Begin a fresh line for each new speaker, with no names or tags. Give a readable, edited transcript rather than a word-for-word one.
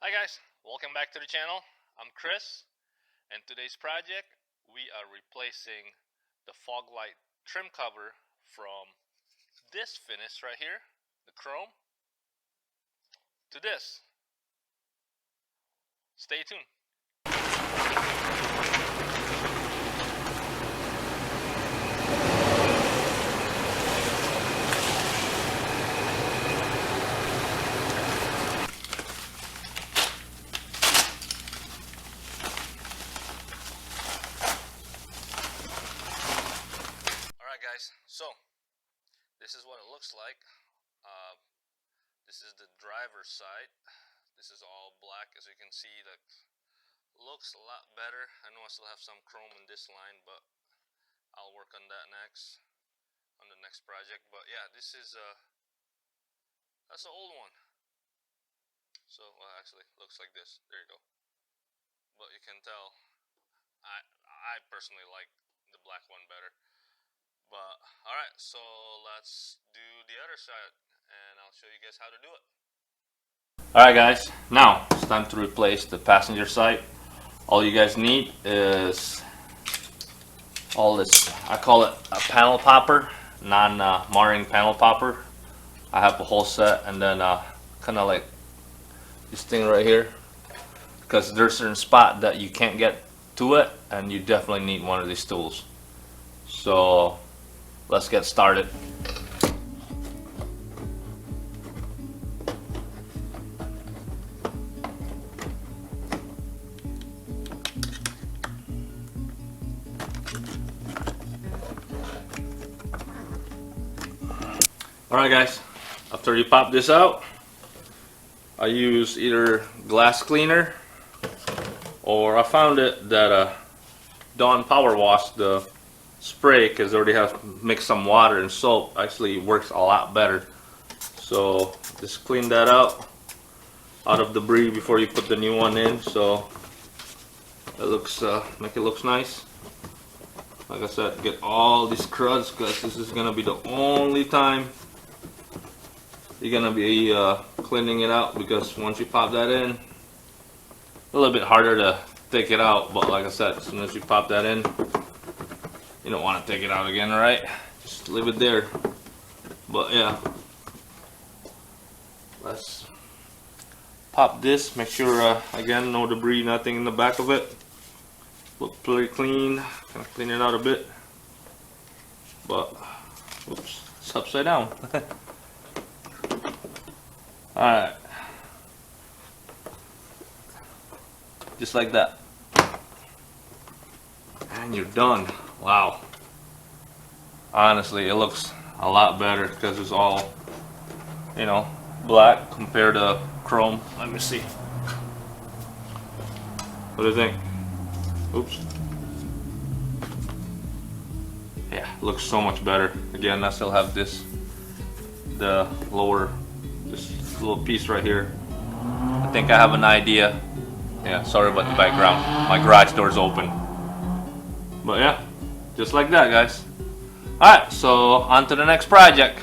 Hi guys, welcome back to the channel. I'm Chris, and today's project we are replacing the fog light trim cover from this finish right here, the chrome, to this. Stay tuned. Guys, so this is what it looks like. This is the driver's side. This is all black, as you can see. That looks a lot better. I know I still have some chrome in this line, but I'll work on that next on the next project. But yeah, this is that's the old one. So well, actually looks like this. There you go. But you can tell I personally like the black one better. But alright, so let's do the other side and I'll show you guys how to do it. Alright guys, now it's time to replace the passenger side. All you guys need is all this, I call it a panel popper, non-marring panel popper. I have a whole set, and then kind of like this thing right here, because there's a certain spot that you can't get to it, and you definitely need one of these tools. So let's get started. Alright guys, after you pop this out, I use either glass cleaner, or I found it that Dawn Power Wash, the spray, because already have mixed some water and soap, actually works a lot better. So just clean that out of debris before you put the new one in, so it looks make it looks nice. Like I said, get all these cruds, because this is gonna be the only time you're gonna be cleaning it out, because once you pop that in, a little bit harder to take it out. But like I said, as soon as you pop that in, you don't want to take it out again, right? Just leave it there. But yeah, let's pop this. Make sure again, no debris, nothing in the back of it. Look pretty clean. Kind of clean it out a bit. But oops, it's upside down. All right, just like that, and you're done. Wow, honestly it looks a lot better because it's all, you know, black compared to chrome. Let me see, what do you think? Oops. Yeah, looks so much better. Again, I still have this, the lower, this little piece right here. I think I have an idea. Yeah, sorry about the background, my garage door's open. But yeah, just like that guys. Alright, so on to the next project.